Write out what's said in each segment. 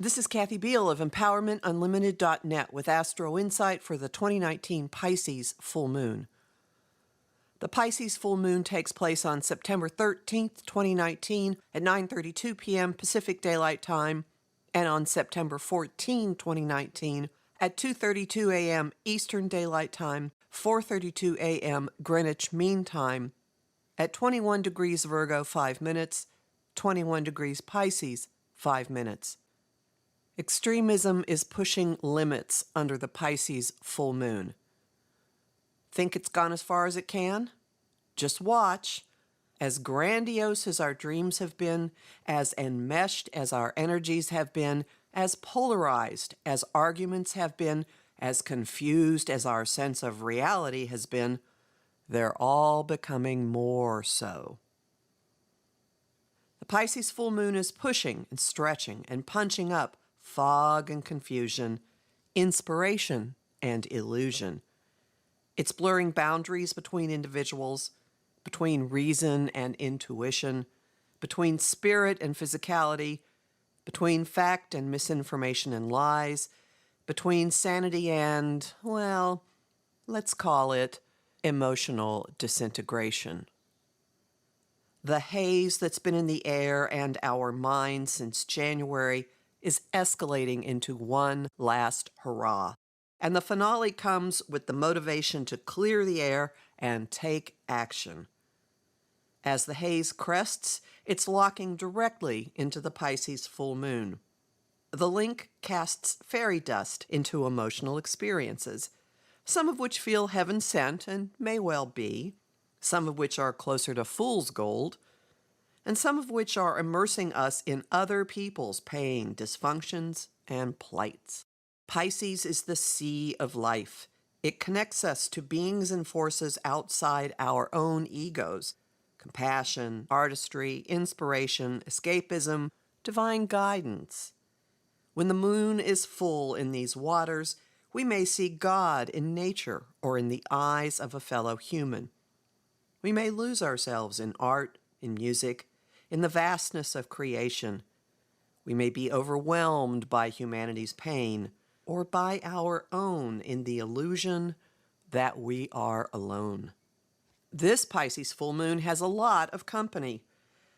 This is Kathy Biehl of EmpowermentUnlimited.net with Astro-Insight for the 2019 Pisces Full Moon. The Pisces Full Moon takes place on September 13th, 2019 at 9:32 p.m. Pacific Daylight Time and on September 14, 2019 at 2:32 a.m. Eastern Daylight Time, 4:32 a.m. Greenwich Mean Time at 21 degrees Virgo 5 minutes, 21 degrees Pisces 5 minutes. Extremism is pushing limits under the Pisces full moon. Think it's gone as far as it can? Just watch. As grandiose as our dreams have been, as enmeshed as our energies have been, as polarized as arguments have been, as confused as our sense of reality has been, they're all becoming more so. The Pisces full moon is pushing and stretching and punching up fog and confusion, inspiration and illusion. It's blurring boundaries between individuals, between reason and intuition, between spirit and physicality, between fact and misinformation and lies, between sanity and, well, let's call it emotional disintegration. The haze that's been in the air and our minds since January is escalating into one last hurrah. And the finale comes with the motivation to clear the air and take action. As the haze crests, it's locking directly into the Pisces full moon. The link casts fairy dust into emotional experiences, some of which feel heaven-sent and may well be, some of which are closer to fool's gold, and some of which are immersing us in other people's pain, dysfunctions, and plights. Pisces is the sea of life. It connects us to beings and forces outside our own egos. Compassion, artistry, inspiration, escapism, divine guidance. When the moon is full in these waters, we may see God in nature or in the eyes of a fellow human. We may lose ourselves in art, in music, in the vastness of creation. We may be overwhelmed by humanity's pain or by our own in the illusion that we are alone. This Pisces full moon has a lot of company.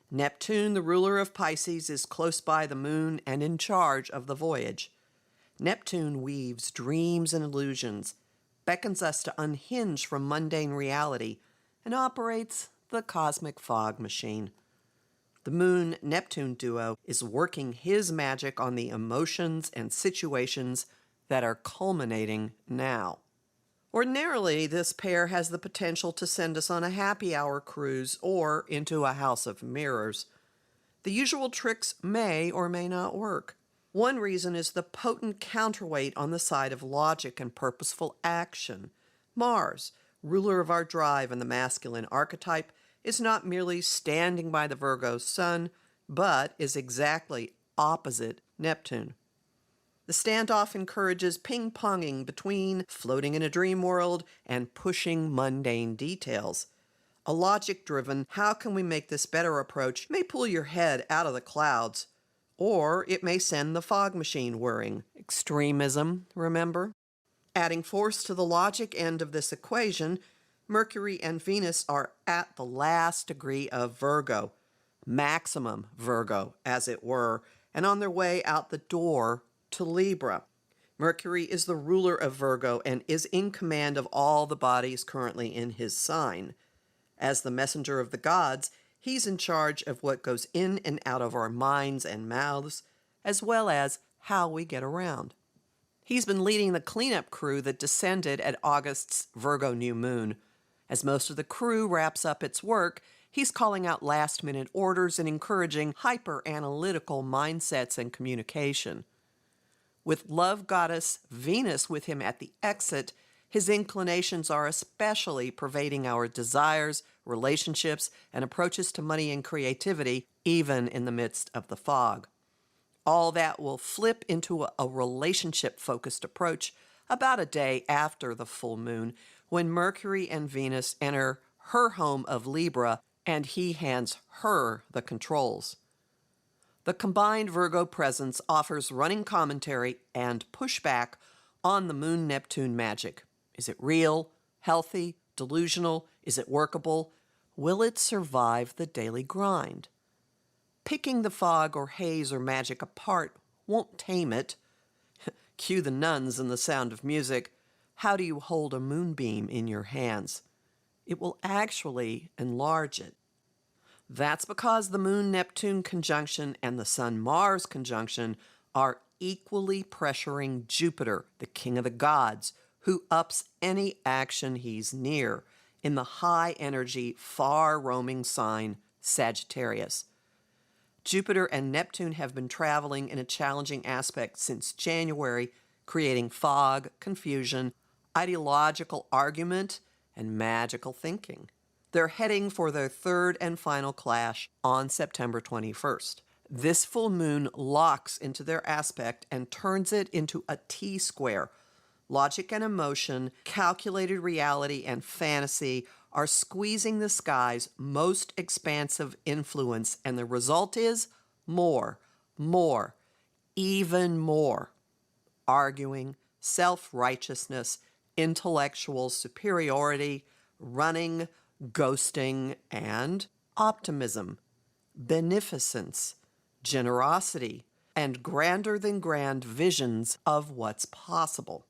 Neptune, the ruler of Pisces, is close by the moon and in charge of the voyage. Neptune weaves dreams and illusions, beckons us to unhinge from mundane reality, and operates the cosmic fog machine. The Moon-Neptune duo is working his magic on the emotions and situations that are culminating now. Ordinarily, this pair has the potential to send us on a happy hour cruise or into a house of mirrors. The usual tricks may or may not work. One reason is the potent counterweight on the side of logic and purposeful action. Mars, ruler of our drive and the masculine archetype, is not merely standing by the Virgo sun, but is exactly opposite Neptune. The standoff encourages ping-ponging between floating in a dream world and pushing mundane details. A logic-driven, how can we make this better approach may pull your head out of the clouds, or it may send the fog machine whirring. Extremism, remember? Adding force to the logic end of this equation, Mercury and Venus are at the last degree of Virgo, maximum Virgo, as it were, and on their way out the door to Libra. Mercury is the ruler of Virgo and is in command of all the bodies currently in his sign. As the messenger of the gods, he's in charge of what goes in and out of our minds and mouths, as well as how we get around. He's been leading the cleanup crew that descended at August's Virgo new moon. As most of the crew wraps up its work, he's calling out last-minute orders and encouraging hyper-analytical mindsets and communication. With love goddess Venus with him at the exit, his inclinations are especially pervading our desires, relationships, and approaches to money and creativity, even in the midst of the fog. All that will flip into a relationship-focused approach about a day after the full moon, when Mercury and Venus enter her home of Libra and he hands her the controls. The combined Virgo presence offers running commentary and pushback on the Moon-Neptune magic. Is it real, healthy, delusional? Is it workable? Will it survive the daily grind? Picking the fog or haze or magic apart won't tame it. Cue the nuns in The Sound of Music. How do you hold a moonbeam in your hands? It will actually enlarge it. That's because the Moon-Neptune conjunction and the Sun-Mars conjunction are equally pressuring Jupiter, the king of the gods, who ups any action he's near in the high-energy, far-roaming sign Sagittarius. Jupiter and Neptune have been traveling in a challenging aspect since January, creating fog, confusion, ideological argument, and magical thinking. They're heading for their third and final clash on September 21st. This full moon locks into their aspect and turns it into a T-square. Logic and emotion, calculated reality and fantasy are squeezing the sky's most expansive influence, and the result is more, even more. Arguing, self-righteousness, intellectual superiority, running, ghosting, and optimism, beneficence, generosity, and grander than grand visions of what's possible.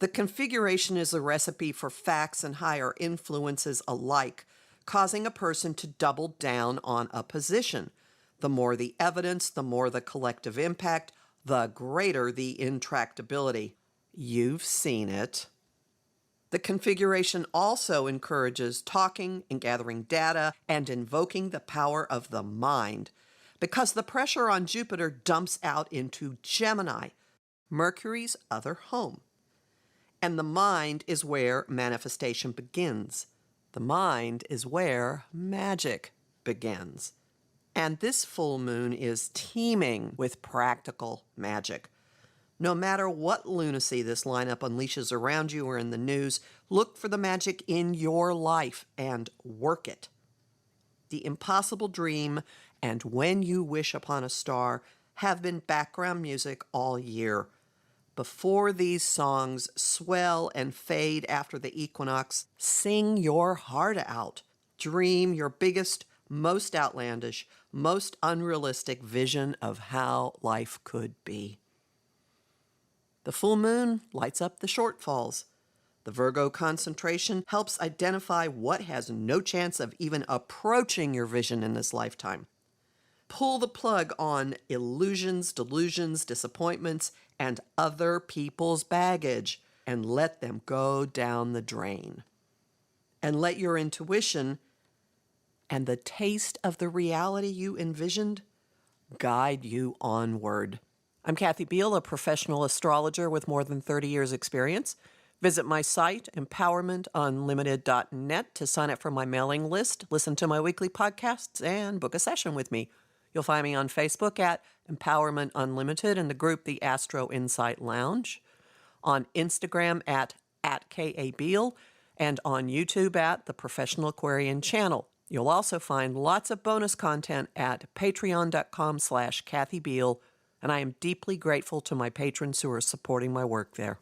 The configuration is a recipe for facts and higher influences alike, causing a person to double down on a position. The more the evidence, the more the collective impact, the greater the intractability. You've seen it. The configuration also encourages talking and gathering data and invoking the power of the mind, because the pressure on Jupiter dumps out into Gemini, Mercury's other home. And the mind is where manifestation begins. The mind is where magic begins. And this full moon is teeming with practical magic. No matter what lunacy this lineup unleashes around you or in the news, look for the magic in your life and work it. The Impossible Dream and When You Wish Upon a Star have been background music all year. Before these songs swell and fade after the equinox, sing your heart out. Dream your biggest, most outlandish, most unrealistic vision of how life could be. The full moon lights up the shortfalls. The Virgo concentration helps identify what has no chance of even approaching your vision in this lifetime. Pull the plug on illusions, delusions, disappointments, and other people's baggage, and let them go down the drain. And let your intuition and the taste of the reality you envisioned guide you onward. I'm Kathy Biehl, a professional astrologer with more than 30 years' experience. Visit my site, empowermentunlimited.net, to sign up for my mailing list, listen to my weekly podcasts, and book a session with me. You'll find me on Facebook at Empowerment Unlimited in the group The Astro-Insight Lounge, on Instagram at K.A. Biehl, and on YouTube at The Professional Aquarian Channel. You'll also find lots of bonus content at patreon.com/Kathy Biehl, and I am deeply grateful to my patrons who are supporting my work there.